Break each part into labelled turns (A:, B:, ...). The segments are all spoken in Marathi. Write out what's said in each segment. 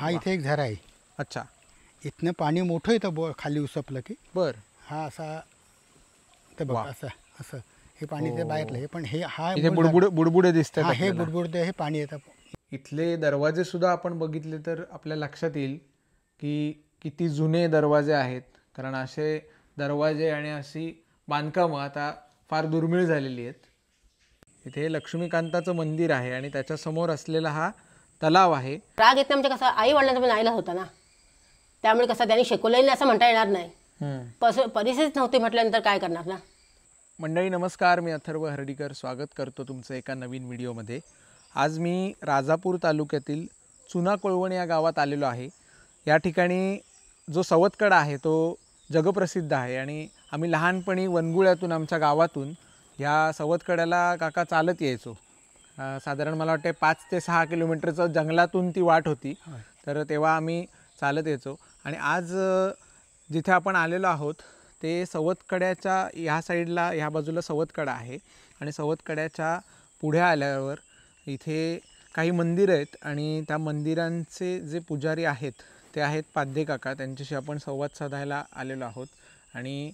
A: हा इथे एक झरा आहे.
B: अच्छा.
A: इथनं पाणी मोठं येतं खाली उसपलं की.
B: बर.
A: हा असा तर बघ
B: वा.
A: असं असं हे पाणी ते बाहेरलं आहे, पण हे हा
B: इथे
A: मूळ झाड-
B: बुडबुडे दिसतात
A: हा हे
B: आपल्याला.
A: बुडबुडते हे पाणी येतं.
B: इथले दरवाजे सुद्धा आपण बघितले तर आपल्या लक्षात येईल की किती जुने दरवाजे आहेत, कारण असे दरवाजे आणि अशी बांधकामं आता फार दुर्मिळ झालेली आहेत. इथे लक्ष्मीकांताचं मंदिर आहे आणि त्याच्या समोर असलेला हा तलाव आहे.
C: राग येत नाही म्हणजे कसं आई वडिलांचा पण आईला होता ना, त्यामुळे कसं त्यांनी शिकवलेलं नाही असं म्हणता येणार नाही. परिस्थितीच नव्हती म्हटल्यानंतर काय करणार ना.
B: मंडळी नमस्कार, मी अथर्व हर्डीकर स्वागत करतो तुमचं एका नवीन व्हिडिओमध्ये. आज मी राजापूर तालुक्यातील चुना कोळवण या गावात आलेलो आहे. या ठिकाणी जो सवतकडा आहे तो जगप्रसिद्ध आहे आणि आम्ही लहानपणी वनगुळ्यातून आमच्या गावातून या सवतकड्याला काका चालत यायचो. साधारण मला वाटते 5 ते 6 किलोमीटरचं जंगलातून ती वाट होती, तर तेव्हा आम्ही चालत यायचो. आणि आज जिथे आपण आलेलो आहोत ते सवतकड्याच्या ह्या साईडला, ह्या बाजूला सवतकडा आहे आणि सवतकड्याच्या पुढे आल्यावर इथे काही मंदिरं आहेत आणि त्या मंदिरांचे जे पुजारी आहेत ते आहेत पाध्ये काका. त्यांच्याशी आपण संवाद साधायला आलेलो आहोत. आणि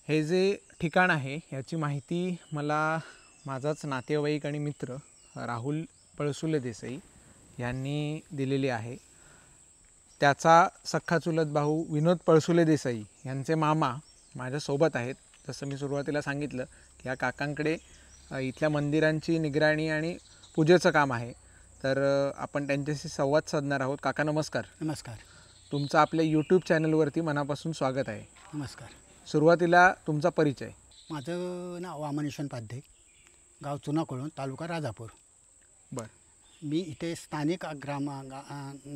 B: हे जे ठिकाण आहे याची माहिती मला माझाच नातेवाईक आणि मित्र राहुल पळसुले देसाई यांनी दिलेली आहे. त्याचा सख्खा चुलत भाऊ विनोद पळसुले देसाई यांचे मामा माझ्यासोबत आहेत. जसं मी सुरुवातीला सांगितलं की या काकांकडे इथल्या मंदिरांची निगराणी आणि पूजेचं काम आहे, तर आपण त्यांच्याशी संवाद साधणार आहोत. काका नमस्कार.
A: नमस्कार.
B: तुमचं आपल्या यूट्यूब चॅनलवरती मनापासून स्वागत आहे.
A: नमस्कार.
B: सुरुवातीला तुमचा परिचय.
A: माझं नाव वामनेश्वर पाध्ये, गाव चुना कोळवण, तालुका राजापूर.
B: बरं.
A: मी इथे स्थानिक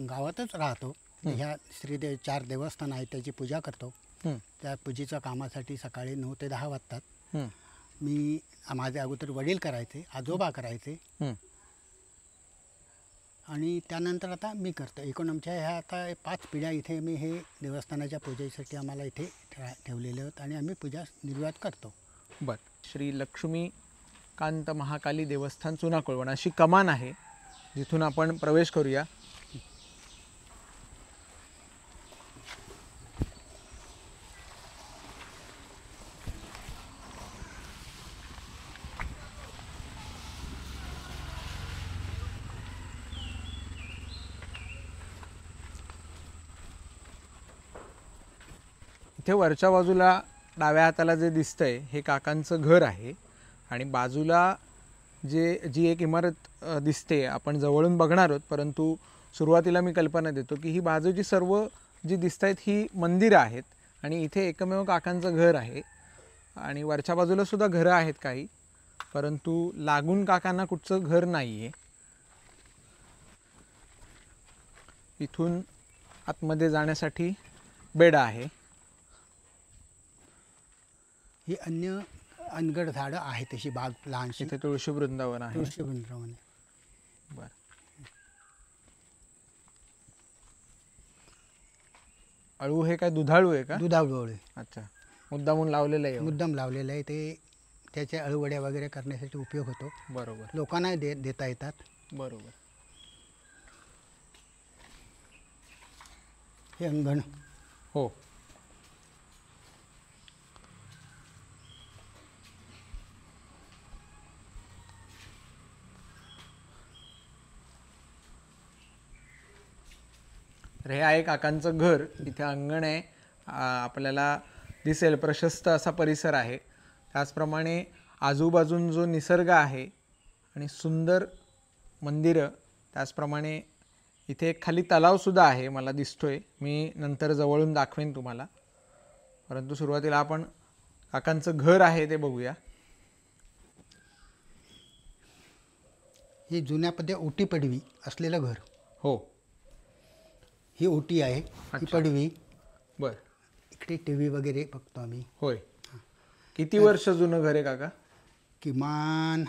A: गावातच राहतो. ह्या श्रीदेव 4 देवस्थान आहेत त्याची पूजा करतो. त्या पूजेच्या कामासाठी सकाळी 9 ते 10 वाजतात. मी माझे अगोदर वडील करायचे, आजोबा करायचे आणि त्यानंतर आता मी करतो. एकूण आमच्या ह्या आता 5 पिढ्या इथे मी हे देवस्थानाच्या पूजेसाठी आम्हाला इथे ठेवलेले आहेत आणि आम्ही पूजा निर्वाह करतो.
B: बरं. श्री लक्ष्मीकांत महाकाली देवस्थान चुना कोळवण अशी कमान आहे, जिथून आपण प्रवेश करूया. इथे वरच्या बाजूला डाव्या हाताला जे दिसतंय हे काकांचं घर आहे आणि बाजूला जी एक इमारत दिसते आपण जवळून बघणार आहोत, परंतु सुरुवातीला मी कल्पना देतो की ही बाजूची सर्व जी दिसत आहेत ही मंदिरं आहेत आणि इथे एकमेव काकांचं घर आहे. आणि वरच्या बाजूला सुद्धा घरं आहेत काही, परंतु लागून काकांना कुठचं घर नाही आहे. इथून आतमध्ये जाण्यासाठी बेडा आहे.
A: ही अन्य अनगड झाडं आहेत, तशी बाग लहानशी.
B: इथे तुळशी वृंदावन आहे.
A: तुळशी वृंदावन.
B: बरं. अळू हे काय दुधाळू आहे का?
A: दुधाळू आहे.
B: अच्छा, मुद्दामून लावलेलं आहे.
A: मुद्दाम लावलेलं आहे ते, त्याचे अळूवड्या वगैरे करण्यासाठी उपयोग होतो.
B: बरोबर.
A: लोकांना देता येतात.
B: बरोबर.
A: हे अंगण.
B: हो. तर हे आहे काकांचं घर. इथे अंगण आहे, आपल्याला दिसेल प्रशस्त असा परिसर आहे. त्याचप्रमाणे आजूबाजून जो निसर्ग आहे आणि सुंदर मंदिरं, त्याचप्रमाणे इथे एक खाली तलावसुद्धा आहे मला दिसतोय. मी नंतर जवळून दाखवेन तुम्हाला, परंतु सुरुवातीला आपण काकांचं घर आहे ते बघूया.
A: ही जुन्या पद्धती ओटी पडवी असलेलं घर.
B: हो.
A: ही ओटी आहे, ही पडवी.
B: बर.
A: इकडे TV वगैरे बघतो आम्ही.
B: होय. किती वर्ष जुनं घर आहे काका?
A: किमान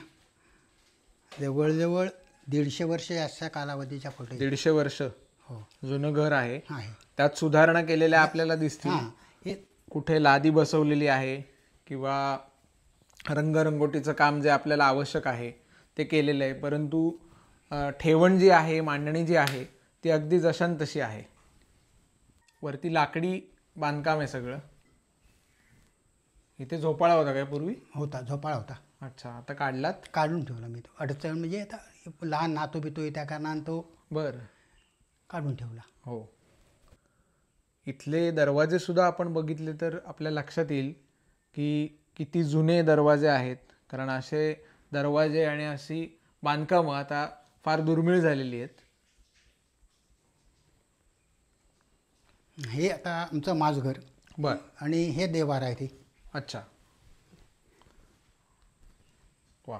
A: जवळजवळ 150 वर्ष अशा कालावधीच्या फोटो.
B: 150 वर्ष
A: हो
B: जुनं घर आहे.
A: आहे.
B: त्यात सुधारणा केलेल्या आपल्याला दिसतील.
A: हे
B: कुठे लादी बसवलेली आहे किंवा रंगरंगोटीचं काम जे आपल्याला आवश्यक आहे ते केलेलं आहे, परंतु ठेवण जी आहे, मांडणी जी आहे ती अगदी जशान तशी आहे. वरती लाकडी बांधकाम आहे सगळं. इथे झोपाळा होता काय पूर्वी?
A: होता, झोपाळा होता.
B: अच्छा, आता काढलात?
A: काढून ठेवला मी तो. अडचण म्हणजे आता लहान नातू बितू आहे त्या कारणानं तो
B: बरं.
A: काढून ठेवला.
B: हो. इथले दरवाजे सुद्धा आपण बघितले तर आपल्या लक्षात येईल की किती जुने दरवाजे आहेत. कारण असे दरवाजे आणि अशी बांधकामं आता फार दुर्मिळ झालेली आहेत.
A: हे आता आमचं माझघर
B: बर.
A: आणि हे देवार आहे ते.
B: अच्छा. वा.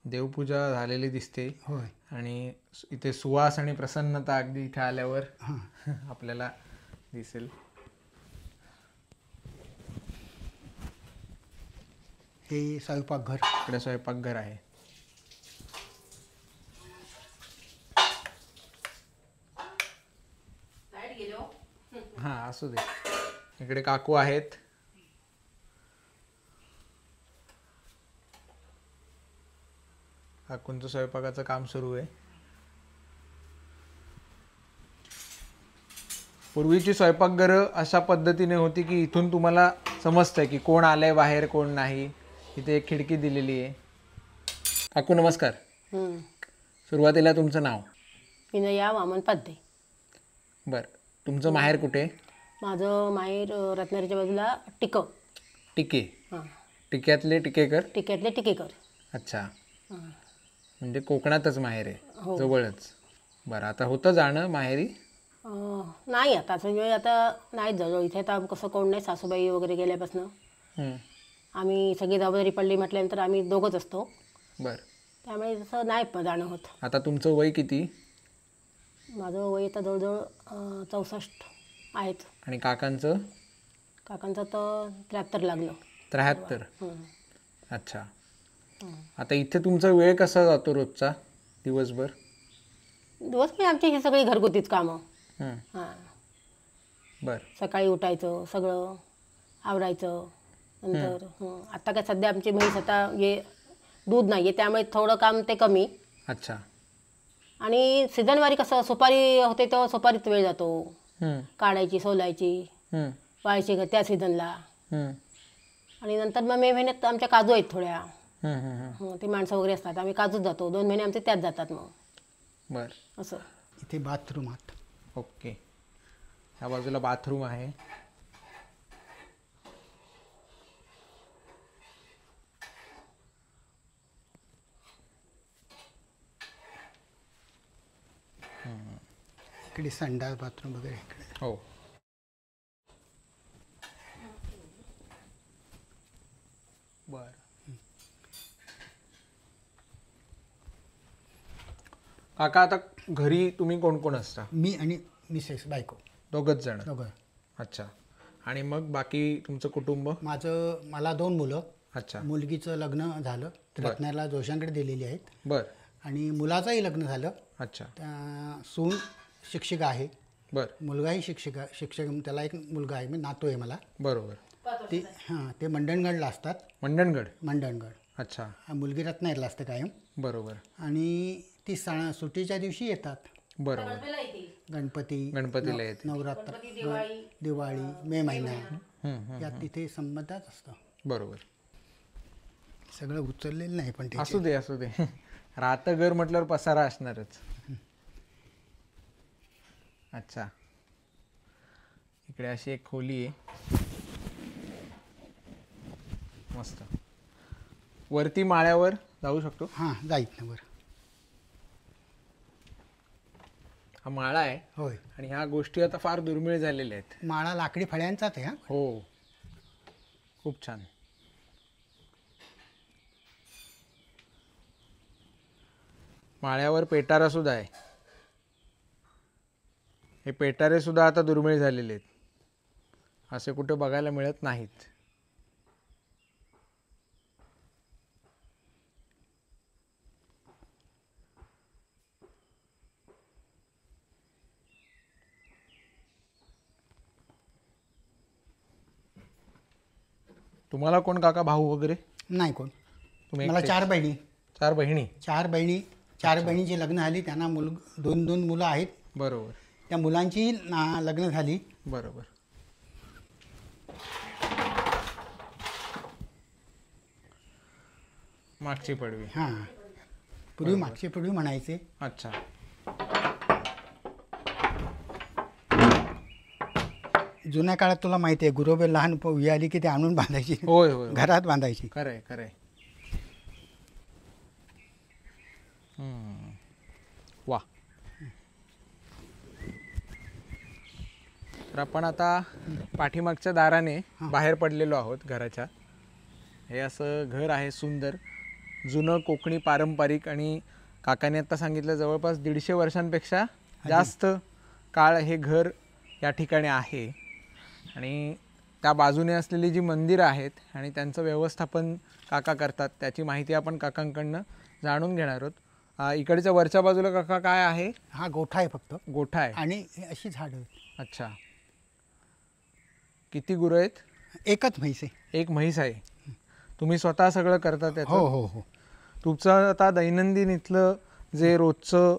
B: देवपूजा झालेली दिसते.
A: होय.
B: आणि इथे सुवास आणि प्रसन्नता अगदी इथे आल्यावर
A: हां.
B: आपल्याला दिसेल.
A: हे स्वयंपाकघर.
B: इकडे स्वयंपाकघर आहे. हा, असू दे. इकडे काकू आहेत. काकूंचं स्वयंपाकाचं काम सुरू आहे. पूर्वीची स्वयंपाकघरं अशा पद्धतीने होती की इथून तुम्हाला समजतंय की कोण आलंय बाहेर, कोण नाही. इथे एक खिडकी दिलेली आहे. काकू नमस्कार. सुरुवातीला तुमचं नाव?
C: विनया वामन पाध्ये.
B: बरं. तुमचं माहेर कुठे?
C: माझं माहेर रत्नागिरीच्या बाजूला
B: टिके.
C: हां.
B: टिक्यातले टिकेकर?
C: टिकेतले टिकेकर.
B: अच्छा.
C: हां.
B: म्हणजे कोकणातच माहेर आहे,
C: हो.
B: जवळच. बरं. आता होतं जाणं माहेरी?
C: नाही, आता म्हणजे आता नाहीच जवळ. इथे आता कसं कोण नाही, सासूबाई वगैरे गेल्यापासून आम्ही सगळी जबाबदारी पडली म्हटल्यानंतर आम्ही दोघंच असतो.
B: बरं.
C: त्यामुळे तसं नाही जाणं होत.
B: आता तुमचं वय किती?
C: माझं वय आता जवळजवळ 64 आहेत.
B: आणि काकांचं?
C: काकांचं तर 73 लागलं.
B: 73. अच्छा. आता इथे तुमचा वेळ कसा जातो रोजचा, दिवसभर?
C: दिवसभर आमची ही सगळी घरगुतीच कामं. हां.
B: बरं.
C: सकाळी उठायचं, सगळं आवरायचं. नंतर आता काय सध्या आमची म्हैस आता दूध नाही आहे, त्यामुळे थोडं काम ते कमी.
B: अच्छा.
C: आणि सीझनवारी कसं सुपारी होते तेव्हा सुपारीत वेळ जातो. काढायची, सोलायची, वाळायची त्या सीझनला. आणि नंतर मग मे महिन्यात आमच्या काजू आहेत थोड्या. ते माणसं वगैरे असतात, आम्ही काजूत जातो. 2 महिने आमचे त्यात जातात मग.
B: बरं.
C: असं.
A: इथे बाथरूम आत.
B: ओके. ह्या बाजूला बाथरूम आहे.
A: इकडे संडास बाथरूम वगैरे इकडे.
B: हो. बरं. काका, आता घरी तुम्ही कोण कोण असता?
A: मी आणि मिसेस बायको,
B: दोघंच जण?
A: दोघं.
B: अच्छा. आणि मग बाकी तुमचं कुटुंब?
A: मला 2 मुलं.
B: अच्छा.
A: मुलगीचं लग्न झालं, रत्नागिरीला जोशांकडे दिलेली आहेत.
B: बरं.
A: आणि मुलाचंही लग्न झालं.
B: अच्छा.
A: सून शिक्षिका आहे.
B: बरं.
A: मुलगाही शिक्षक. त्याला एक मुलगा आहे, मी नातू आहे मला.
B: बरोबर.
A: ते मंडणगडला असतात.
B: मंडणगड. अच्छा.
A: मुलगी रत्नागिरीला असते कायम.
B: बरोबर.
A: आणि ती सुट्टीच्या दिवशी येतात.
B: बरोबर.
A: गणपतीला येते, नवरात्र, दिवाळी, मे महिना, यात तिथे संबंधात असतं.
B: बरोबर.
A: सगळं उचललेलं नाही पण
B: असू दे. राहतं घर म्हटल्यावर पसारा असणारच. अच्छा. इकडे अशी एक खोली आहे. मस्त. वरती माळ्यावर जाऊ शकतो?
A: हां, जाईत ना. बरं.
B: हा माळा आहे.
A: होय.
B: आणि ह्या गोष्टी आता फार दुर्मिळ झालेल्या आहेत.
A: माळा लाकडी फळ्यांचाच आहे.
B: हो. खूप छान. माळ्यावर पेटारा सुद्धा आहे. हे पेटारे सुद्धा आता दुर्मिळ झालेले आहेत, असे कुठे बघायला मिळत नाहीत. तुम्हाला कोण काका, भाऊ वगैरे?
A: नाही कोण.
B: तुम्ही
A: मला 4 बहिणी.
B: 4 बहिणी?
A: 4 बहिणीची लग्न झाली, त्यांना 2 मुलं आहेत.
B: बरोबर.
A: त्या मुलांची लग्न झाली.
B: बरोबर. मागची पडवी.
A: हां, पूर्वी मागची पडवी म्हणायचे.
B: अच्छा.
A: जुन्या काळात तुला माहिती आहे, गुरोबे लहान पवी आली की ते आणून बांधायची.
B: होय होय,
A: घरात बांधायची.
B: खरंय खरंय. वा. तर आपण आता पाठीमागच्या दाराने बाहेर पडलेलो आहोत घराच्या. हे असं घर आहे सुंदर, जुनं कोकणी पारंपरिक, आणि काकाने आता सांगितलं जवळपास 150 वर्षांपेक्षा जास्त काळ हे घर या ठिकाणी आहे. आणि त्या बाजूने असलेली जी मंदिरं आहेत आणि त्यांचं व्यवस्थापन काका करतात, त्याची माहिती आपण काकांकडनं जाणून घेणार आहोत. इकडच्या वरच्या बाजूला काका काय आहे?
A: हा गोठा आहे, फक्त
B: गोठा आहे.
A: आणि हे अशी झाडं.
B: अच्छा. किती गुरं आहेत?
A: एकच म्हैस आहे.
B: एक म्हैस आहे. तुम्ही स्वतः सगळं करता त्याचं?
A: हो हो हो.
B: तुमचं आता दैनंदिन इथलं जे रोजचं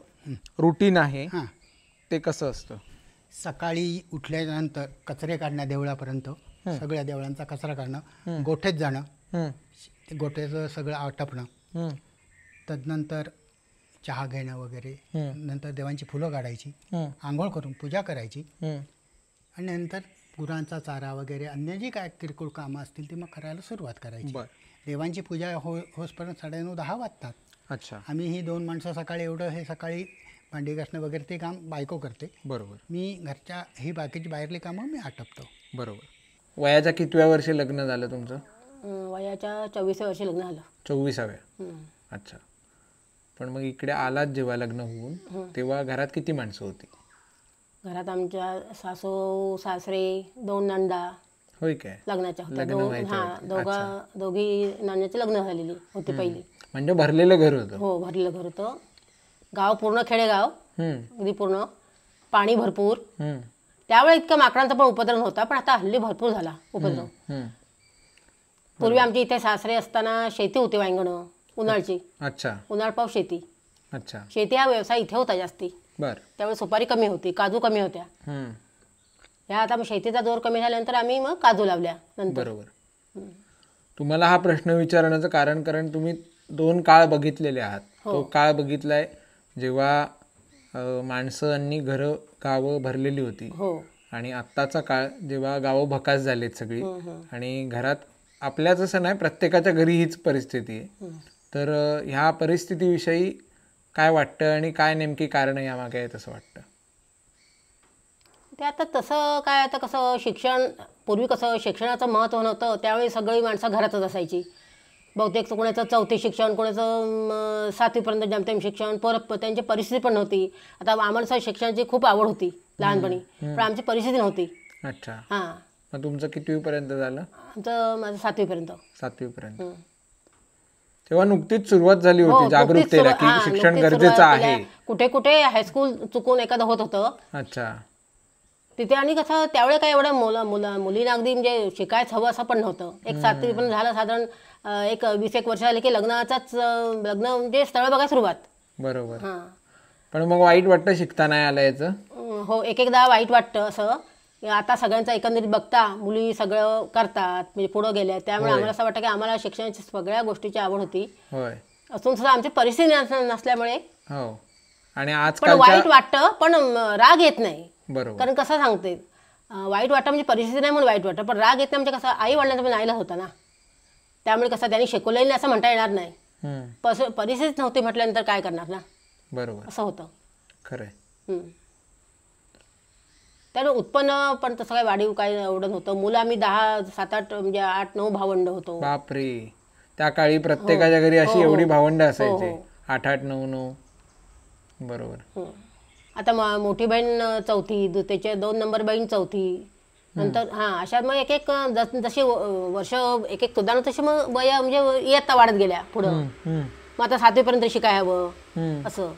B: रुटीन आहे
A: हां,
B: ते कसं असतं?
A: सकाळी उठल्यानंतर कचरे काढणं, देवळापर्यंत सगळ्या देवळांचा कचरा काढणं, गोठ्यात जाणं, ते गोठ्याचं सगळं आटपणं, तदनंतर चहा घेणं वगैरे, नंतर देवांची फुलं काढायची, आंघोळ करून पूजा करायची, आणि नंतर गुरांचा चारा वगैरे अन्य जी काय किरकोळ कामं असतील ती मग करायला सुरुवात करायची. देवांची पूजा होसपर्यंत 9:30-10 वाजतात.
B: अच्छा.
A: आम्ही ही 2 माणसं सकाळी एवढं हे सकाळी भांडी घासणं वगैरे ते काम बायको करते.
B: बरोबर.
A: मी घरच्या ही बाकीची बाहेरली कामं मी आटपतो.
B: बरोबर. वयाच्या कितव्या वर्षी लग्न झालं तुमचं?
C: वयाच्या 24व्या वर्षी लग्न झालं.
B: 24व्या. अच्छा. पण मग इकडे आलात जेव्हा लग्न होऊन, तेव्हा घरात किती माणसं होती?
C: घरात आमच्या सासू सासरे 2 नंदा.
B: होय काय?
C: लग्नाच्या होत्या. दोघी नंदाची लग्न झालेली होती पहिली.
B: म्हणजे भरलेलं घर होतं?
C: हो, भरलेलं घर होतं. गाव पूर्ण खेडेगाव, अगदी पूर्ण, पाणी भरपूर. त्यावेळी इतका माकडांचा पण उपद्रव होता, पण आता हल्ली भरपूर झाला उपद्रव. पूर्वी आमची इथे सासरे असताना शेती होती, वांगणं उन्हाळची.
B: अच्छा.
C: उन्हाळ पाऊस शेती.
B: अच्छा.
C: शेती हा व्यवसाय इथे होता जास्ती.
B: बर.
C: त्यावेळी सुपारी कमी होती, काजू कमी होत्या. ह्या आता शेतीचा जोर कमी झाल्यानंतर आम्ही मग काजू लावल्या नंतर.
B: बरोबर. तुम्हाला हा प्रश्न विचारण्याचं कारण तुम्ही 2 काळ बघितलेले आहात. तो काळ बघितलाय जेव्हा माणसांनी घरं गावं भरलेली होती, आणि आत्ताचा काळ जेव्हा गावं भकास झालेत सगळी, आणि घरात आपल्याच असं नाही, प्रत्येकाच्या घरी हीच परिस्थिती आहे. तर ह्या परिस्थितीविषयी काय वाटतं आणि काय नेमकी कारणं यामागे आहेत असं वाटतं?
C: ते आता तसं काय, आता कसं शिक्षण, पूर्वी कसं शिक्षणाचं महत्त्व नव्हतं, त्यावेळी सगळी माणसं घरातच असायची. बहुतेक कोणाचं 4थी शिक्षण, कोणाचं 7वीपर्यंत जमतेम शिक्षण, परत त्यांची परिस्थिती पण नव्हती. आता आम्हाला शिक्षणाची खूप आवड होती लहानपणी, पण आमची परिस्थिती नव्हती.
B: अच्छा.
C: हां.
B: मग तुमचं कितवीपर्यंत झालं?
C: माझं 7वीपर्यंत.
B: 7वीपर्यंत. तेव्हा नुकतीच सुरुवात झाली होती जागरूकतेला की शिक्षण गरजेचं आहे.
C: कुठे कुठे हायस्कूल चुकून एखादं होत होतं.
B: अच्छा.
C: तिथे आणि कसं त्यावेळेला काय एवढं मुलींना अगदी म्हणजे शिकायचं हवं असं पण नव्हतं. एक 7वी पण झालं, साधारण एक 20 वर्ष झाले की लग्न म्हणजे स्थळ बघायला सुरुवात.
B: बरोबर. हां. पण मग वाईट वाटतं शिकता नाही आलं याचं?
C: हो, एकदा वाईट वाटतं असं. आता सगळ्यांचं एकंदरीत बघता मुली सगळं करतात, म्हणजे पुढं गेल्या, त्यामुळे आम्हाला असं वाटतं की आम्हाला शिक्षणाची सगळ्या गोष्टीची आवड होती.
B: होय.
C: असून सुद्धा आमची परिस्थिती नसल्यामुळे.
B: हो. आणि आज
C: वाईट वाटतं, पण राग येत नाही.
B: बरोबर.
C: कारण कसं सांगते, वाईट वाटतं म्हणजे परिस्थिती नाही म्हणून वाईट वाटतं, पण राग येत नाही म्हणजे कसं, आई वडिलांचा पण आईला होता ना, त्यामुळे कसं त्यांनी शिकवलेलं नाही असं म्हणता येणार नाही. परिस्थितीच नव्हती म्हटल्यानंतर काय करणार ना.
B: बरोबर.
C: असं होतं.
B: खरंय.
C: त्यामुळे उत्पन्न पण तसं काही वाढीव काही एवढं नव्हतं. मुलं आम्ही 10, 7, 8 म्हणजे 8-9 भावंड होतो.
B: बापरे. त्या काळी प्रत्येकाच्या घरी अशी एवढी भावंड असायची, 8-8, 9-9. बरोबर.
C: आता मोठी बहीण 4थी, त्याचे 2 नंबर बहीण 4थी, नंतर अशा मग एक जशी वर्ष एक सुधारणं तशी मग वया म्हणजे इयत्ता वाढत गेल्या पुढं. मग आता 7वीपर्यंत शिकाय हवं असं.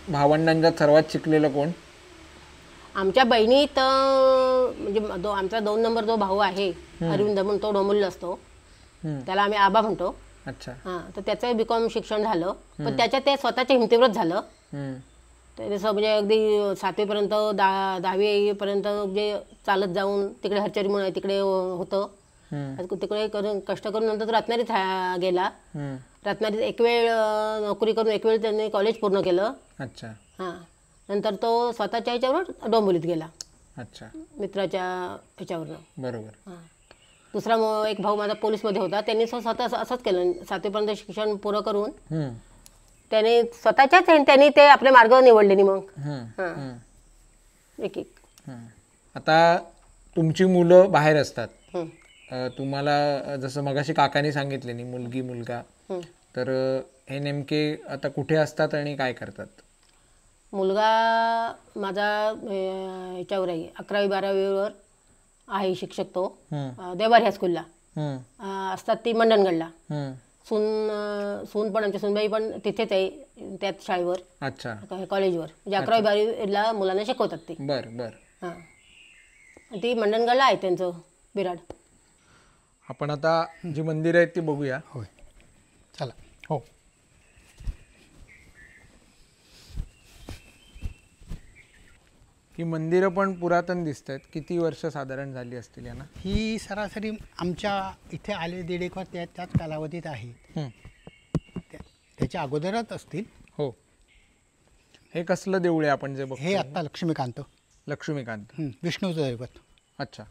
B: भावंडांच्यात सर्वात शिकलेलं कोण?
C: आमच्या बहिणीत म्हणजे आमचा 2 नंबर जो भाऊ आहे अरविंद म्हणून, तो डोंबिवलीला असतो. त्याला आम्ही आबा म्हणतो.
B: अच्छा.
C: हां, तर त्याचं B.Com शिक्षण झालं, पण त्याच्यात ते स्वतःच्या हिमतीवरच झालं. ते जसं म्हणजे अगदी 7वीपर्यंत 10वीपर्यंत जे चालत जाऊन तिकडे हरचरी म्हणून आहे तिकडे होतं. तिकडे करून कष्ट करून नंतर तो रत्नागिरीत गेला. रत्नागिरीत एक वेळ नोकरी करून एक वेळ त्यांनी कॉलेज पूर्ण केलं.
B: अच्छा.
C: हां, नंतर तो स्वतःच्या ह्याच्यावर डोंबिवलीत गेला.
B: अच्छा.
C: मित्राच्या ह्याच्यावरनं.
B: बरोबर.
C: हां, दुसरा एक भाऊ माझा पोलीसमध्ये होता. त्यांनी स्वतः असंच केलं. 7वीपर्यंत शिक्षण पुरं करून त्याने स्वतःच्याच त्यांनी ते आपले मार्ग निवडले नाही मग. हां, एक
B: आता तुमची मुलं बाहेर असतात. तुम्हाला जसं मगाशी काकांनी सांगितले नाही, मुलगी मुलगा, तर हे नेमके आता कुठे असतात आणि काय करतात?
C: मुलगा माझा ह्याच्यावर आहे, 11वी-12वीवर आहे शिक्षक. तो देवार ह्या स्कूलला असतात, ती मंडणगडला. सून पण आमच्या सूनबाई पण तिथेच आहे त्याच शाळेवर.
B: अच्छा.
C: कॉलेजवर म्हणजे 11वी-12वीला मुलांना शिकवतात ते.
B: बरं.
C: हां, ती मंडणगडला आहे त्यांचं बिराड.
B: आपण आता जी मंदिर आहेत ती बघूया.
A: होय, चला.
B: हो. ही मंदिरं पण पुरातन दिसत आहेत. किती वर्ष साधारण झाली असतील यांना?
A: ही सरासरी आमच्या इथे आले 1.5 वर्ष त्याच कालावधीत आहे. त्याच्या अगोदरच असतील.
B: हो. हे कसलं देऊळ आहे आपण जे बघतो?
A: हे आत्ता लक्ष्मीकांत. विष्णूचं दैवत. अच्छा.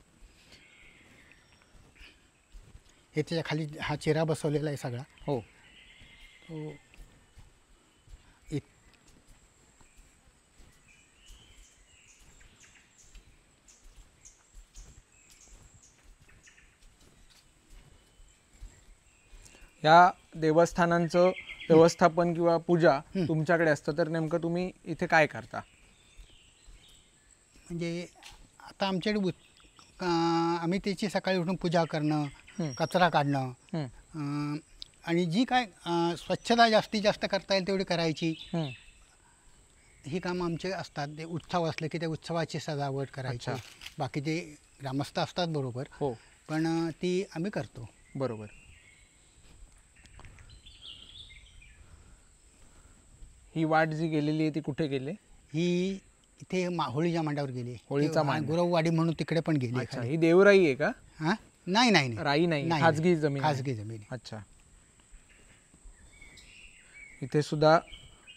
A: हे त्याच्या खाली हा चेहरा बसवलेला आहे सगळा.
B: हो. या देवस्थानांचं व्यवस्थापन किंवा पूजा तुमच्याकडे असतं, तर नेमकं तुम्ही इथे काय करता?
A: म्हणजे आता आमच्याकडे आम्ही त्याची सकाळी उठून पूजा करणं, कचरा काढणं, आणि जी काय स्वच्छता जास्तीत जास्त करता येईल तेवढी करायची, ही कामं आमचे असतात. ते उत्सव असले की त्या उत्सवाची सजावट करायची. बाकी जे ग्रामस्थ असतात बरोबर,
B: हो,
A: पण ती आम्ही करतो.
B: बरोबर. ही वाट जी गेलेली आहे ती कुठे गेली?
A: ही इथे होळीच्या मांडावर गेली.
B: होळीचा मांड,
A: गुरववाडी म्हणून तिकडे पण गेली.
B: अच्छा. ही देवराई आहे का?
A: हां, नाही,
B: राई नाही, खाजगी जमीन.
A: खाजगी जमीन.
B: अच्छा. इथे सुद्धा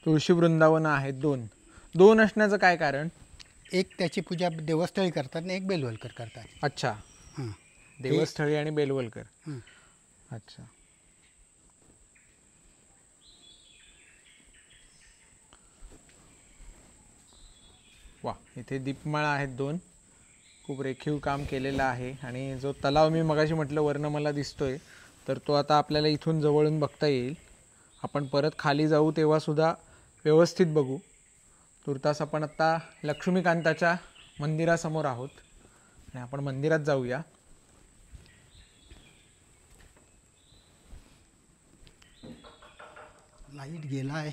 B: तुळशी वृंदावन आहेत. दोन असण्याचं काय कारण?
A: एक त्याची पूजा देवस्थळी करतात आणि एक बेलवलकर करतात.
B: अच्छा. देवस्थळी आणि बेलवलकर. अच्छा. वा, इथे दीपमाळा आहेत 2. खूप रेखीव काम केलेलं आहे. आणि जो तलाव मी मगाशी म्हटलं वरनं मला दिसतोय, तर तो आता आपल्याला इथून जवळून बघता येईल. आपण परत खाली जाऊ तेव्हा सुद्धा व्यवस्थित बघू. तुर्तास आपण आत्ता लक्ष्मीकांताच्या मंदिरासमोर आहोत आणि आपण मंदिरात जाऊया.
A: लाईट गेला आहे.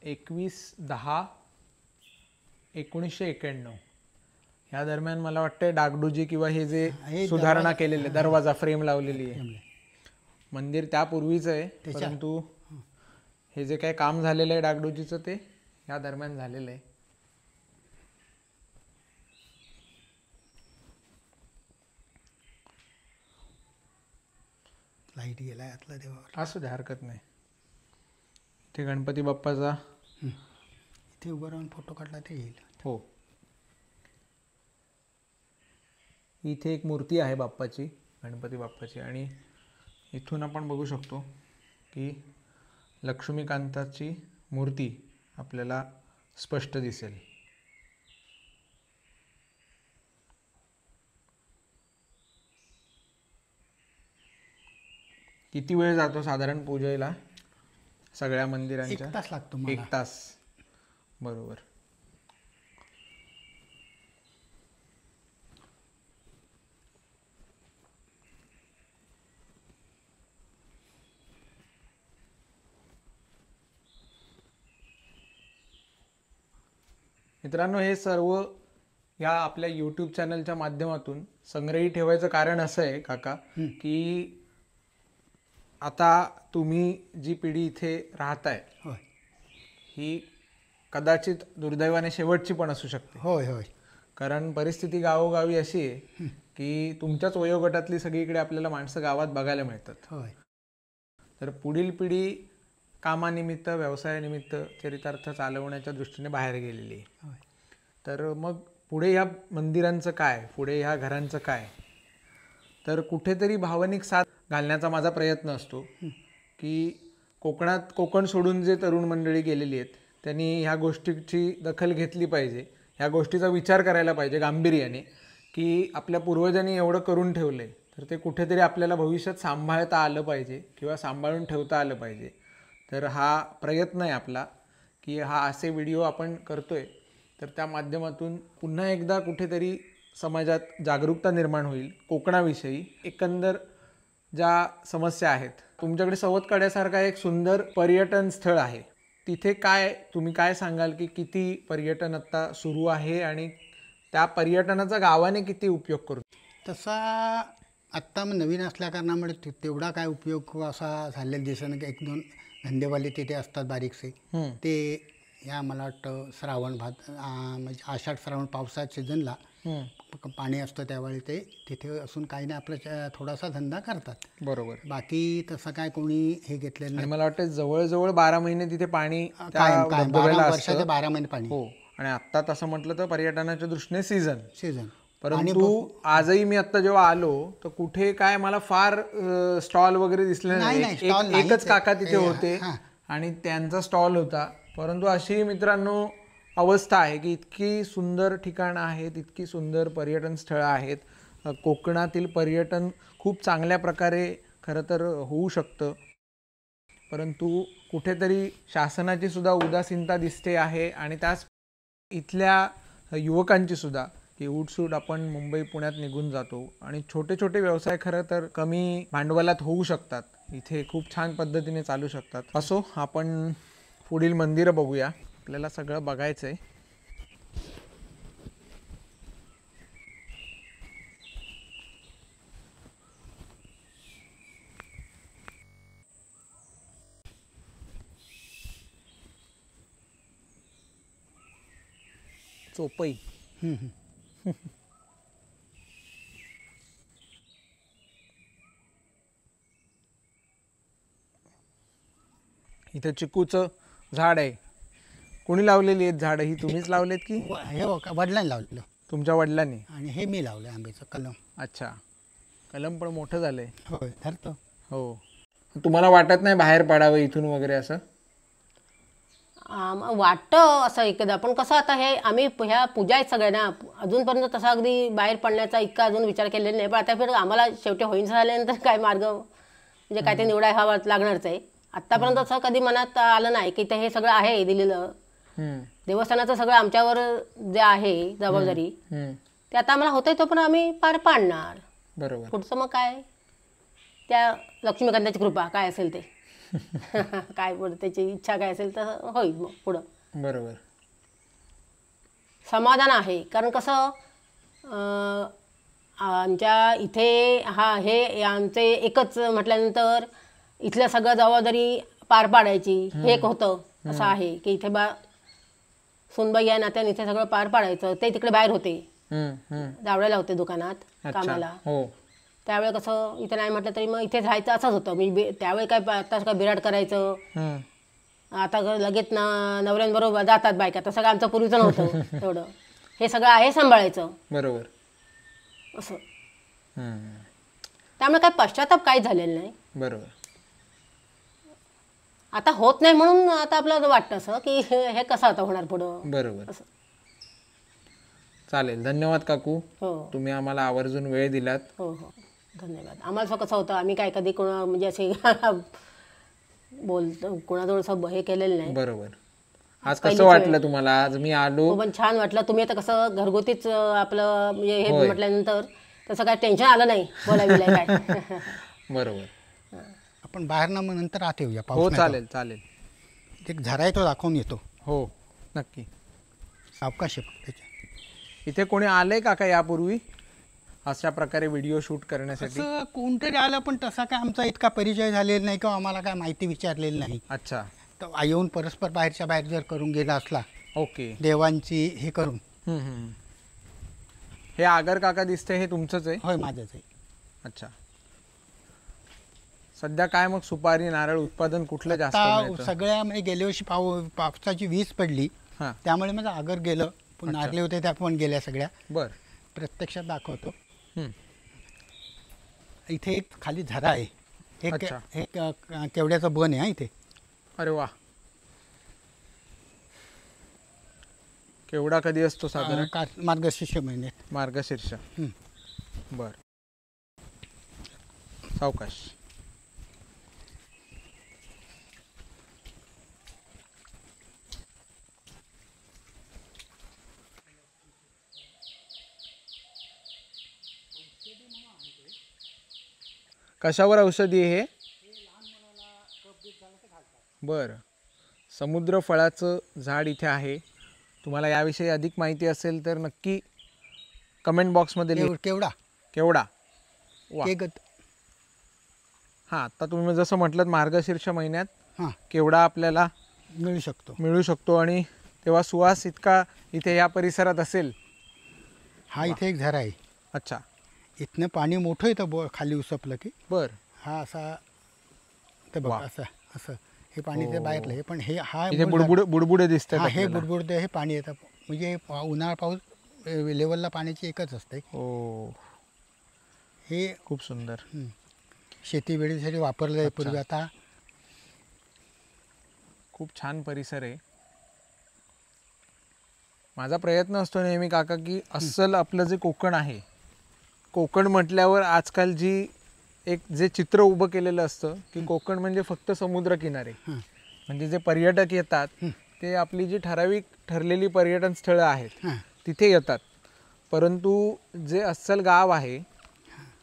B: 21/10/1991 ह्या दरम्यान मला वाटतं डागडुजी किंवा हे जे सुधारणा केलेले, दरवाजा फ्रेम लावलेली आहे, मंदिर त्यापूर्वीच आहे. परंतु हे जे काही काम झालेलं आहे डागडुजीचं ते ह्या दरम्यान झालेलं आहे.
A: लाईट गेलाय आतला देवावर.
B: असू दे, हरकत नाही. इथे गणपती बाप्पाचा
A: इथे उभं राहून फोटो काढला ते येईल.
B: हो. इथे एक मूर्ती आहे बाप्पाची, गणपती बाप्पाची, आणि इथून आपण बघू शकतो की लक्ष्मीकांताची मूर्ती आपल्याला स्पष्ट दिसेल. किती वेळ जातो साधारण पूजेला सगळ्या मंदिरांच्या?
A: 1 तास लागतो.
B: 1 तास. बरोबर. मित्रांनो, हे सर्व या आपल्या यूट्यूब चॅनलच्या माध्यमातून संग्रही ठेवायचं कारण असं आहे काका, की आता तुम्ही जी पिढी इथे राहताय
A: होय
B: ही कदाचित दुर्दैवाने शेवटची पण असू शकते.
A: होय होय
B: कारण परिस्थिती गावोगावी अशी आहे की तुमच्याच वयोगटातली सगळीकडे आपल्याला माणसं गावात बघायला मिळतात.
A: होय.
B: तर पुढील पिढी कामानिमित्त, व्यवसायानिमित्त चरितार्थ चालवण्याच्या दृष्टीने बाहेर गेलेली आहे.
A: होय.
B: तर मग पुढे ह्या मंदिरांचं काय, पुढे ह्या घरांचं काय? तर कुठेतरी भावनिक साथ घालण्याचा माझा प्रयत्न असतो की कोकण सोडून जे तरुण मंडळी गेलेली आहेत त्यांनी ह्या गोष्टीची दखल घेतली पाहिजे, ह्या गोष्टीचा विचार करायला पाहिजे गांभीर्याने, की आपल्या पूर्वजांनी एवढं करून ठेवलंय तर ते कुठेतरी आपल्याला भविष्यात सांभाळता आलं पाहिजे किंवा सांभाळून ठेवता आलं पाहिजे. तर हा प्रयत्न आहे आपला की हा असे व्हिडिओ आपण करतोय तर त्या माध्यमातून पुन्हा एकदा कुठेतरी समाजात जागरूकता निर्माण होईल कोकणाविषयी. एकंदर ज्या समस्या आहेत, तुमच्याकडे सवतकड्यासारखा एक सुंदर पर्यटन स्थळ आहे, तिथे तुम्ही काय सांगाल की किती पर्यटन आत्ता सुरू आहे आणि त्या पर्यटनाचा गावाने किती उपयोग करतो?
A: तसा आत्ता मग नवीन असल्या कारणामुळे तेवढा काय उपयोग असा झालेला दिसत नाही. 1-2 धंदेवाले तिथे असतात बारीकसे, ते या मला वाटतं श्रावण म्हणजे आषाढ श्रावण पावसाच्या सीझनला पाणी असतं त्यावेळी ते तिथे असून काही नाही आपला थोडासा धंदा करतात.
B: बरोबर.
A: बाकी तसं काय कोणी हे घेतलेलं नाही.
B: आणि मला वाटतं जवळजवळ 12 महिने तिथे पाणी
A: कायम 12 वर्षाचे 12 महिने पाणी.
B: हो. आणि आत्ता तसं म्हटलं तर पर्यटनाच्या दृष्टीने सीझन.
A: परंतु
B: परंतु आजही मी आता जेव्हा आलो तर कुठे काय मला फार स्टॉल वगैरे दिसले नाही. एकच काका तिथे होते आणि त्यांचा स्टॉल होता. परंतु अशी मित्रांनो अवस्था आहे की इतकी सुंदर ठिकाणं आहेत, इतकी सुंदर पर्यटन स्थळं आहेत. कोकणातील पर्यटन खूप चांगल्या प्रकारे खरं तर होऊ शकतं, परंतु कुठेतरी शासनाची सुद्धा उदासीनता दिसते आहे आणि त्याच इथल्या युवकांची सुद्धा की उठसूट आपण मुंबई पुण्यात निघून जातो आणि छोटे छोटे व्यवसाय खरं तर कमी भांडवलात होऊ शकतात, इथे खूप छान पद्धतीने चालू शकतात. असो, आपण पुढील मंदिरं बघूया. आपल्याला सगळं बघायचं आहे. चोपई. इथे चिकूचं झाड आहे. कोणी लावलेली आहेत झाडं? ही तुम्हीच लावलेत की
A: हे वडिलांनी लावलेलं?
B: तुमच्या वडिलांनी.
A: आणि हे मी लावलं आंब्याचं कलम.
B: अच्छा, कलम पण मोठं झालंय.
A: होय, ठरतं.
B: हो. तुम्हाला वाटत नाही बाहेर पडावं इथून वगैरे असं?
C: वाटतं असं एकदा, पण कसं आता हे आम्ही ह्या पूजा आहेत सगळ्यांना, अजूनपर्यंत तसा अगदी बाहेर पडण्याचा इतका अजून विचार केलेला नाही. पण आता फिर आम्हाला शेवटी होईन झाल्यानंतर काय मार्ग म्हणजे काय ते निवडायला लागणारच आहे. आत्तापर्यंत असं कधी मनात आलं नाही की हे सगळं आहे दिलेलं देवस्थानाचं सगळं आमच्यावर जे आहे जबाबदारी ते आता आम्हाला होतंय तो पण आम्ही पार पाडणार.
B: बरोबर.
C: पुढचं मग काय त्या लक्ष्मीकांताची कृपा काय असेल ते काय त्याची इच्छा काय असेल तर होईल मग पुढं.
B: बरोबर.
C: समाधान आहे कारण कसं आमच्या इथे हे आमचे एकच म्हटल्यानंतर इथलं सगळं जबाबदारी पार पाडायची हे एक होतं. असं आहे की इथे सुनबाई आहे नात्याने इथे सगळं पार पाडायचं. ते तिकडे बाहेर होते, जावळ्याला होते दुकानात कामाला. त्यावेळी कसं इथे नाही म्हटलं तरी मग इथेच राहायचं असंच होतं. मी त्यावेळी काय आता काय बिराड करायचं, आता लगेच नवऱ्यांबरोबर जातात बायका, तसं काय आमचं पूर्वीचं नव्हतं तेवढं. हे सगळं आहे सांभाळायचं.
B: बरोबर.
C: असं त्यामुळे काय पश्चाताप काही झालेलं नाही.
B: बरोबर.
C: आता होत नाही म्हणून आता आपल्याला वाटतं असं की हे कसं आता होणार पुढं.
B: बरोबर. चालेल. धन्यवाद काकू.
C: हो,
B: तुम्ही आम्हाला आवर्जून वेळ दिलात.
C: हो हो, धन्यवाद. आम्हाला कसं होतं आम्ही काय कधी कोणा म्हणजे असे बोलतो कोणाजवळ हे केलेलं नाही.
B: बरोबर. आज कसं वाटलं तुम्हाला? आज मी आलो
C: पण छान वाटलं. तुम्ही आता कसं घरगुतीच आपलं म्हणजे हे म्हटल्यानंतर तसं काय टेन्शन आलं नाही बोलायला काय.
B: बरोबर.
A: आपण बाहेर ना मग नंतर आत येऊया.
B: हो चालेल चालेल.
A: एक झरा आहे तो दाखवून येतो.
B: हो नक्की.
A: सावकाश आहे फक्त त्याच्या.
B: इथे कोणी आलंय का यापूर्वी अशा प्रकारे व्हिडिओ शूट करण्यासाठी?
A: असं कोणतरी आलं पण तसा काय आमचा इतका परिचय झालेला नाही किंवा आम्हाला काय माहिती विचारलेली नाही.
B: अच्छा,
A: तर येऊन परस्पर बाहेरच्या बाहेर जर करून गेला असला
B: ओके.
A: देवांची हे करून.
B: हे आगर काका दिसते, हे तुमचंच आहे?
A: होय, माझंच आहे.
B: अच्छा. सध्या काय मग सुपारी नारळ उत्पादन कुठलं जास्त
A: आता
B: मिळतं?
A: सगळ्या म्हणजे गेल्या वर्षी पावसाची वीज पडली,
B: हां,
A: त्यामुळे माझं आगर गेलं. पण नारळे होते त्या पण गेल्या सगळ्या.
B: बर.
A: प्रत्यक्षात दाखवतो.
B: हं.
A: इथे एक खाली झरा आहे.
B: अच्छा.
A: एक केवड्याचं बन आहे इथे.
B: अरे वा. केवढा कधी असतो साधारण?
A: मार्गशीर्ष महिन्यात.
B: मार्गशीर्ष.
A: हं.
B: बर. सावकाश. कशावर औषधी आहे हे? बर. समुद्र फळाचं झाड इथे आहे. तुम्हाला याविषयी अधिक माहिती असेल तर नक्की कमेंट बॉक्समध्ये लिहा.
A: केवडा
B: केवडा. वा.
A: केगत.
B: हां, आता तुम्ही जसं म्हटलं मार्गशीर्ष महिन्यात
A: हां,
B: केवडा आपल्याला
A: मिळू शकतो.
B: आणि तेव्हा सुवास इतका इथे या परिसरात असेल.
A: हा इथे एक झरा आहे.
B: अच्छा.
A: इथनं पाणी मोठं येतं खाली उसपलं की.
B: बर.
A: हा असा ते बघ,
B: वा.
A: असं असं हे पाणी ते बाहेरलं आहे. पण हे हा
B: इथे
A: मूळ झरा.
B: बुडबुडे दिसतात
A: हा, हे
B: आपल्याला.
A: बुडबुडते हे पाणी येतं. म्हणजे उन्हाळा पाऊस लेवलला पाण्याची एकच असते.
B: हो,
A: हे
B: खूप सुंदर.
A: शेती वेळीसाठी वापरलं आहे पूर्वी. आता
B: खूप छान परिसर आहे. माझा प्रयत्न असतो नेहमी काका की अस्सल आपलं जे कोकण आहे, कोकण म्हटल्यावर आजकाल जी एक जे चित्र उभं केलेलं असतं की कोकण म्हणजे फक्त समुद्रकिनारे, म्हणजे जे पर्यटक येतात ते आपली जी ठरलेली पर्यटन स्थळं आहेत तिथे येतात. परंतु जे अस्सल गाव आहे,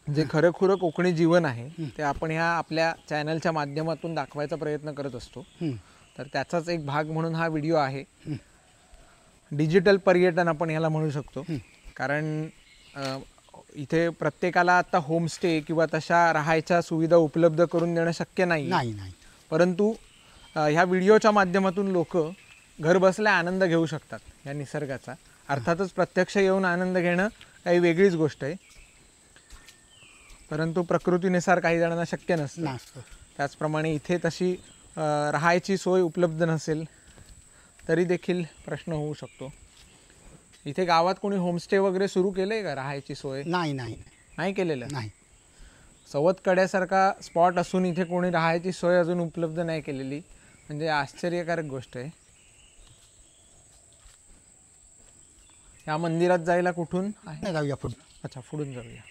B: जे खरंखुरं कोकणी जीवन आहे, ते आपण ह्या आपल्या चॅनलच्या माध्यमातून दाखवायचा प्रयत्न करत असतो. तर त्याचाच एक भाग म्हणून हा व्हिडिओ आहे. डिजिटल पर्यटन आपण याला म्हणू शकतो. कारण इथे प्रत्येकाला आता होमस्टे किंवा तशा राहायच्या सुविधा उपलब्ध करून देणं शक्य नाही. परंतु ह्या व्हिडिओच्या माध्यमातून लोक घर बसल्या आनंद घेऊ शकतात या निसर्गाचा. अर्थातच प्रत्यक्ष येऊन आनंद घेणं काही वेगळीच गोष्ट आहे, परंतु प्रकृतीनुसार काही जणांना शक्य नसतं. त्याचप्रमाणे इथे तशी राहायची सोय उपलब्ध नसेल तरी देखील प्रश्न होऊ शकतो. इथे गावात कोणी होमस्टे वगैरे सुरू केलंय का? राहायची सोय नाही केलेलं.
A: नाही.
B: सवतकड्यासारखा स्पॉट असून इथे कोणी राहायची सोय अजून उपलब्ध नाही केलेली, म्हणजे आश्चर्यकारक गोष्ट आहे. या मंदिरात जायला कुठून आहे?
A: जाऊया पुढे.
B: अच्छा, पुढून जाऊया.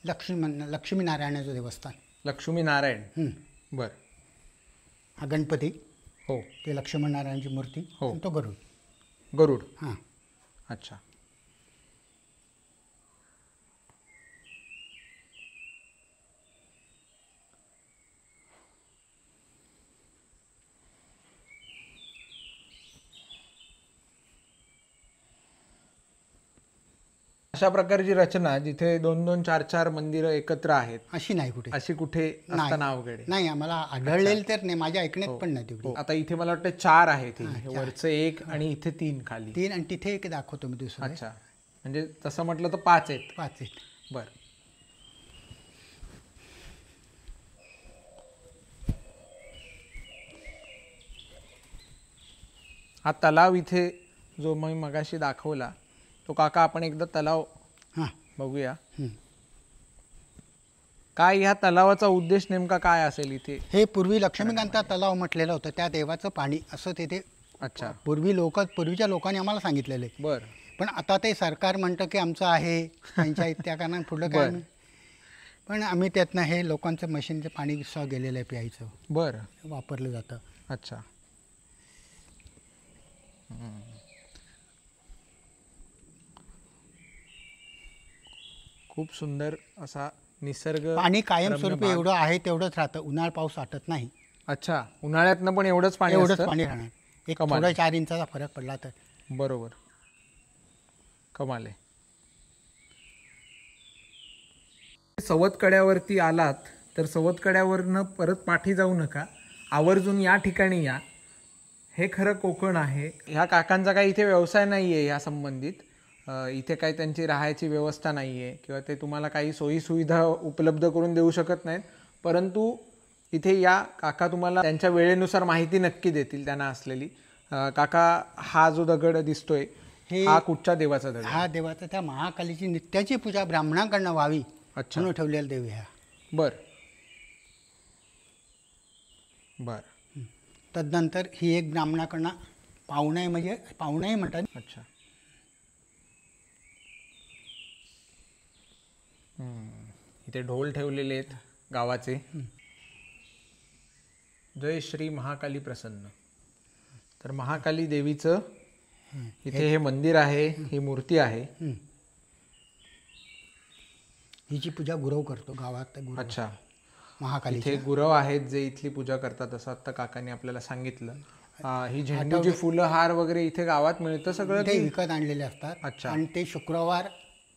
A: लक्ष्मीनारायणाचं देवस्थान.
B: लक्ष्मीनारायण. बर.
A: हा गणपती,
B: हो,
A: ते लक्ष्मीनारायणची मूर्ती.
B: हो.
A: आणि तो गरुड.
B: गरुड.
A: हां.
B: अच्छा. अशा प्रकारची रचना जिथे 2-2, 4-4 मंदिरं एकत्र आहेत
A: अशी नाही कुठे.
B: अशी कुठे असताना अवघड आहे.
A: नाही, आम्हाला आढळलेलं तर नाही, माझ्या ऐकण्यात पण नाही तेवढी.
B: आता इथे मला वाटतं 4 आहेत. वरचं 1 आणि इथे 3 खाली.
A: 3 आणि तिथे एक दाखवतो मी दुसरं.
B: अच्छा, म्हणजे तसं म्हटलं तर 5 आहेत.
A: 5 आहेत.
B: बर. हा तलाव इथे जो मी मगाशी दाखवला तो काका आपण एकदा तलाव बघूया. काय ह्या तलावाचा उद्देश नेमका काय असेल इथे?
A: हे पूर्वी लक्ष्मीकांता तलाव म्हटलेलं होतं, त्या देवाचं पाणी असं तिथे.
B: अच्छा.
A: पूर्वीच्या लोकांनी आम्हाला सांगितलेलं आहे.
B: बर.
A: पण आता ते सरकार म्हणतं की आमचं आहे त्यांच्या त्या कारणानं पुढलं काय. पण आम्ही त्यातनं हे लोकांचं मशीनचं पाणी गेलेलं आहे प्यायचं.
B: बर.
A: वापरलं जातं.
B: अच्छा. खूप सुंदर असा निसर्ग.
A: पाणी कायमस्वरूपी एवढं आहे तेवढंच राहतं, उन्हाळ पाऊस आटत नाही.
B: अच्छा, उन्हाळ्यातनं पण एवढंच पाणी
A: एवढंच
B: असतं?
A: पाणी राहणार. एक
B: कमाल.
A: थोडा 4 इंचाचा फरक पडला तर.
B: बरोबर, कमाल आहे. सवतकड्यावरती आलात तर सवतकड्यावरनं परत पाठी जाऊ नका, आवर्जून या ठिकाणी या. हे खरं कोकण आहे. ह्या काकांचा काही इथे व्यवसाय नाही आहे या संबंधित. इथे काही त्यांची राहायची व्यवस्था नाही आहे किंवा ते तुम्हाला काही सोयीसुविधा उपलब्ध करून देऊ शकत नाहीत, परंतु इथे या, काका तुम्हाला त्यांच्या वेळेनुसार माहिती नक्की देतील त्यांना असलेली. काका, हा जो दगड दिसतोय हा कुठच्या देवाचा दगड?
A: हा देवाचा त्या महाकालीची नित्याची पूजा ब्राह्मणांकडनं व्हावी
B: अच्छा,
A: म्हणून ठेवलेला देव ह्या.
B: बर बर.
A: तदनंतर ही एक ब्राह्मणाकडनं पाहुणाई, म्हणजे पाहुणाई म्हणतात.
B: अच्छा. इथे ढोल ठेवलेले आहेत गावाचे. जय श्री महाकाली प्रसन्न. तर महाकाली देवीचं इथे हे मंदिर आहे, ही मूर्ती आहे.
A: हिची पूजा गुरव करतो गावात. गुरव
B: अच्छा,
A: महाकाली.
B: इथे गुरव आहेत जे इथली पूजा करतात असं आता काकांनी आपल्याला सांगितलं. ही झेंडूची फुलं, हार वगैरे इथे गावात मिळतं सगळं?
A: ते विकत आणलेले असतात.
B: अच्छा.
A: आणि ते शुक्रवार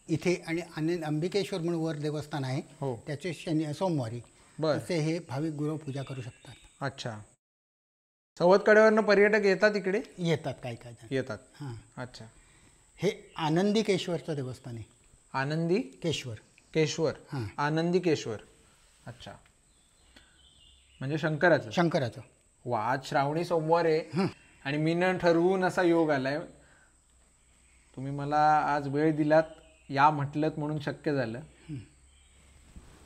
A: इथे आणि अंबिकेश्वर म्हणून वर देवस्थान आहे,
B: हो.
A: त्याचे सोमवारी
B: बर.
A: असे हे भाविक गुरव पूजा करू शकतात.
B: अच्छा. सवतकड्यावरनं पर्यटक येतात इकडे?
A: येतात काही काय
B: येतात.
A: हां.
B: अच्छा.
A: हे आनंदीकेश्वरचं देवस्थान आहे.
B: आनंदी
A: केश्वर.
B: केश्वर.
A: हां.
B: आनंदी केश्वर. अच्छा, म्हणजे शंकराचं.
A: शंकराचं.
B: वा, आज श्रावणी सोमवार आहे आणि मी न ठरवून असा योग आलाय. तुम्ही मला आज वेळ दिलात, या म्हटलं म्हणून शक्य झालं.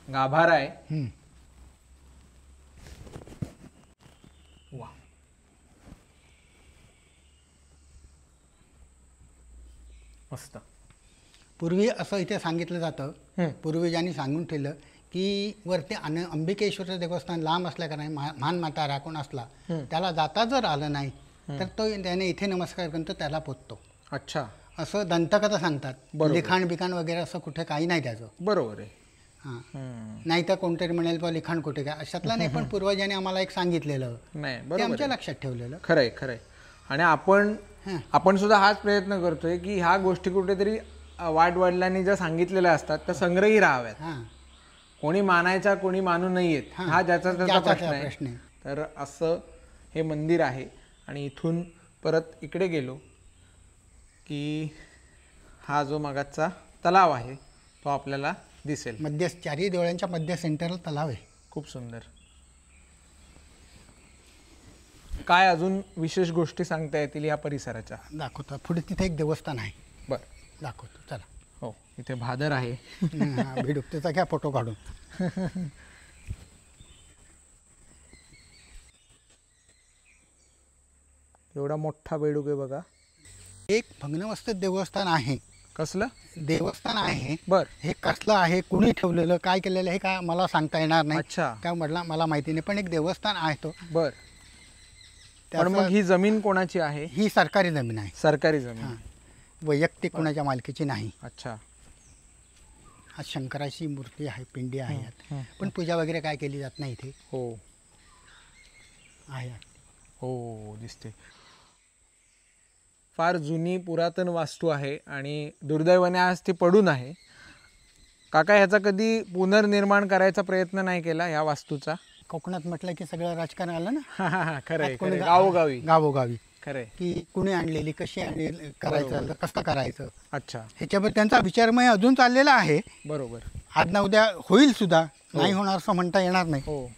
B: गाभारा आहे. वा, मस्त.
A: पूर्वी असं इथे सांगितलं जातं, पूर्वजांनी सांगून ठेवलं की वरती अंबिकेश्वरचं देवस्थान लांब असल्याकारणे महान माता राखून असला, त्याला जाता जर आलं नाही तर तो त्याने इथे नमस्कार करतो, त्याला पोचतो.
B: अच्छा,
A: असं दंतकथा सांगतात.
B: बरोबर.
A: लिखाण बिखाण वगैरे असं कुठे काही नाही त्याचं.
B: बरोबर आहे.
A: हां. नाही तर कोणतरी म्हणेल बा लिखाण कुठे काय, अशातला नाही. पण पूर्वजांनी आम्हाला एक सांगितलेलं,
B: नाही,
A: ते
B: बरोबर
A: आमच्या
B: आहे.
A: लक्षात ठेवलेलं.
B: खरंय खरंय. आणि आपण सुद्धा हाच प्रयत्न करतोय की ह्या गोष्टी कुठेतरी वाडवडिलांनी ज्या सांगितलेल्या असतात त्या संग्रही राहाव्यात.
A: हां.
B: कोणी मानायचा, कोणी मानू नयेत, हा ज्याचा त्याचा प्रश्न आहे. तर असं हे मंदिर आहे. आणि इथून परत इकडे गेलो की हा जो मगाचा तलाव आहे तो आपल्याला दिसेल.
A: मध्य चारही देवळांच्या मध्य सेंटरला तलाव आहे.
B: खूप सुंदर. काय अजून विशेष गोष्टी सांगता येतील या परिसराच्या?
A: दाखवतो. पुढे तिथे एक देवस्थान आहे.
B: बरं,
A: दाखवतो, चला.
B: हो, इथे भादर आहे.
A: भिडूक त्याचा घ्या फोटो काढून.
B: एवढा मोठा बेडूक आहे बघा.
A: एक भग्नवस्थित देवस्थान आहे.
B: कसलं
A: देवस्थान आहे?
B: बर.
A: हे कसलं आहे, कुणी ठेवलेलं, काय केलेलं हे काय मला सांगता येणार नाही.
B: अच्छा.
A: काय म्हटलं मला माहिती नाही, पण एक देवस्थान आहे तो.
B: बर. पण मग ही जमीन कोणाची आहे?
A: ही सरकारी जमीन आहे.
B: सरकारी जमीन.
A: हां. वैयक्तिक कोणाच्या मालकीची नाही.
B: अच्छा.
A: आज शंकराची मूर्ती आहे, पिंडी आहे यात. पण पूजा वगैरे काय केली जात नाही इथे.
B: हो
A: आहे.
B: हो, दिसते. फार जुनी पुरातन वास्तू आहे आणि दुर्दैवाने आज ती पडून आहे. काका, ह्याचा कधी पुनर्निर्माण करायचा प्रयत्न नाही केला या वास्तूचा?
A: कोकणात म्हटलं की सगळं राजकारण आलं ना.
B: खरंय,
A: कोणी
B: गावोगावी
A: गावोगावी
B: खरंय
A: की कुणी आणलेली, कशी आणलेली, करायचं कसं करायचं.
B: अच्छा.
A: ह्याच्यावर त्यांचा विचारमय अजून चाललेला आहे.
B: बरोबर.
A: आज ना उद्या होईल सुद्धा, नाही होणार असं म्हणता येणार नाही.
B: हो,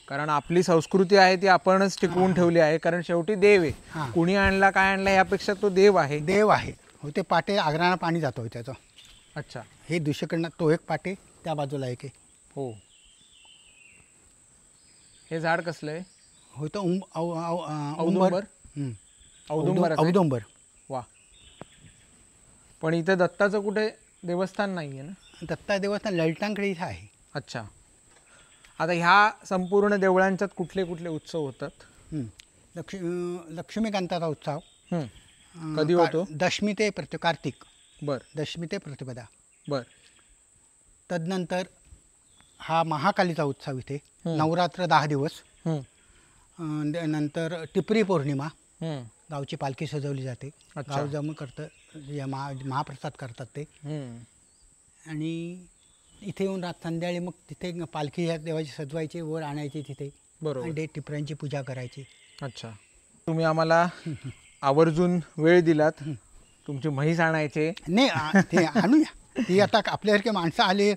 B: कारण आपली संस्कृती आहे ती आपणच टिकवून ठेवली आहे. कारण शेवटी देव आहे. कुणी आणला काय आणला यापेक्षा तो देव आहे.
A: देव आहे. हो, ते पाटे आग्राना पाणी जातो त्याचं.
B: अच्छा.
A: हे दुसरीकडनं तो एक पाटे, त्या बाजूला एक आहे.
B: हो. हे झाड कसलं आहे?
A: हो, तो
B: औदुंबर.
A: औदुंबर.
B: वा. पण इथे दत्ताचं कुठे देवस्थान नाही आहे ना?
A: दत्ता देवस्थान ललितांकडे इथं आहे.
B: अच्छा. आता ह्या संपूर्ण देवळांच्यात कुठले कुठले उत्सव होतात?
A: लक्ष्मीकांताचा उत्सव
B: कधी होतो?
A: दशमी ते कार्तिक,
B: बर
A: दशमी ते प्रतिपदा.
B: बर
A: तदनंतर हा महाकालीचा उत्सव इथे नवरात्र 10 दिवस. नंतर टिपरी पौर्णिमा, गावची पालखी सजवली जाते, गाव जमा करतं, महाप्रसाद करतात ते. आणि इथे येऊन संध्याकाळी मग तिथे पालखी ह्या देवाची सजवायची, वर आणायची तिथे,
B: बरोबर.
A: आणि टिपऱ्यांची पूजा करायची.
B: अच्छा, तुम्ही आम्हाला आवर्जून वेळ दिलात. तुमची म्हैस आणायचे.
A: नाही ते आणूया, ती आता आपल्यासारखे माणसं आले,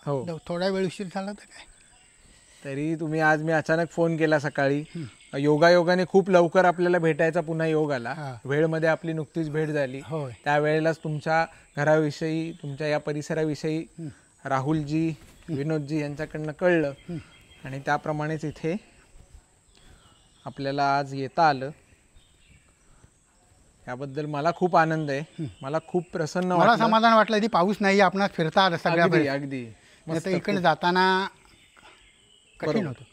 B: हो,
A: थोडा वेळ उशीर झाला तर काय.
B: तरी तुम्ही आज, मी अचानक फोन केला सकाळी, योगायोगाने खूप लवकर आपल्याला भेटायचा पुन्हा योग आला. वेळमध्ये आपली नुकतीच भेट झाली.
A: होय.
B: त्यावेळेलाच तुमच्या घराविषयी, तुमच्या या परिसराविषयी राहुलजी, विनोदजी यांच्याकडनं कळलं, आणि त्याप्रमाणेच इथे आपल्याला आज येता आलं. याबद्दल मला खूप आनंद आहे, मला खूप प्रसन्न
A: मला
B: वाटलं.
A: समाधान वाटलं की पाऊस नाही, आपण फिरता आलं सगळ्या
B: अगदी
A: वेळेस.
B: अगदी
A: नाही तर इकडे जाताना कठीण होतं.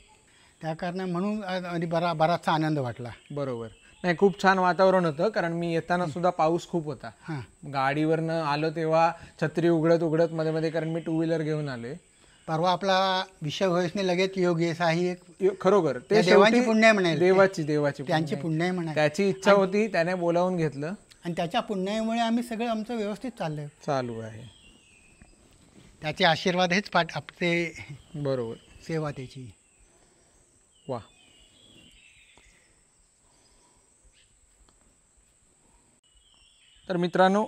A: त्या कारणाने म्हणून आणि बराचसा आनंद वाटला.
B: बरोबर. नाही, खूप छान वातावरण होतं, कारण मी येताना सुद्धा पाऊस खूप होता.
A: हां,
B: गाडीवरनं आलो तेव्हा छत्री उघडत उघडत मध्ये मध्ये, कारण मी 2 व्हीलर घेऊन आलोय.
A: परवा आपला विषय व्हायसने लगेच योग येसा ही एक
B: खरोखर
A: त्या
B: ते
A: देवाची
B: शेवटी
A: पुण्य म्हणायला.
B: देवाची
A: त्यांची
B: पुण्याई.
A: पुण्य म्हणाय.
B: त्याची इच्छा होती, त्याने बोलावून घेतलं,
A: आणि त्याच्या पुण्यामुळे आम्ही सगळं आमचं व्यवस्थित चाललंय.
B: चालू आहे.
A: त्याचे आशीर्वाद हेच आपले,
B: बरोबर.
A: सेवा त्याची.
B: वा. तर मित्रांनो,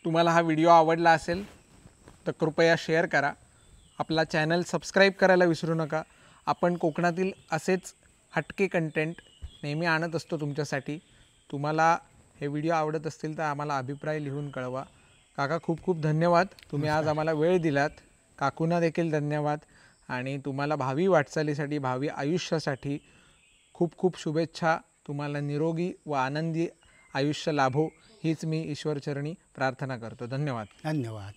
B: तुम्हाला हा व्हिडिओ आवडला असेल तर कृपया शेअर करा. आपला चॅनल सबस्क्राईब करायला विसरू नका. आपण कोकणातील असेच हटके कंटेंट नेहमी आणत असतो तुमच्यासाठी. तुम्हाला हे व्हिडिओ आवडत असतील तर आम्हाला अभिप्राय लिहून कळवा. काका, खूप खूप धन्यवाद, तुम्ही आज आम्हाला वेळ दिलात. काकूंना देखील धन्यवाद. आणि तुम्हाला भावी वाटचालीसाठी, भावी आयुष्यासाठी खूप खूप शुभेच्छा. तुम्हाला निरोगी व आनंदी आयुष्य लाभो हीच मी ईश्वरचरणी प्रार्थना करतो. धन्यवाद.
A: धन्यवाद.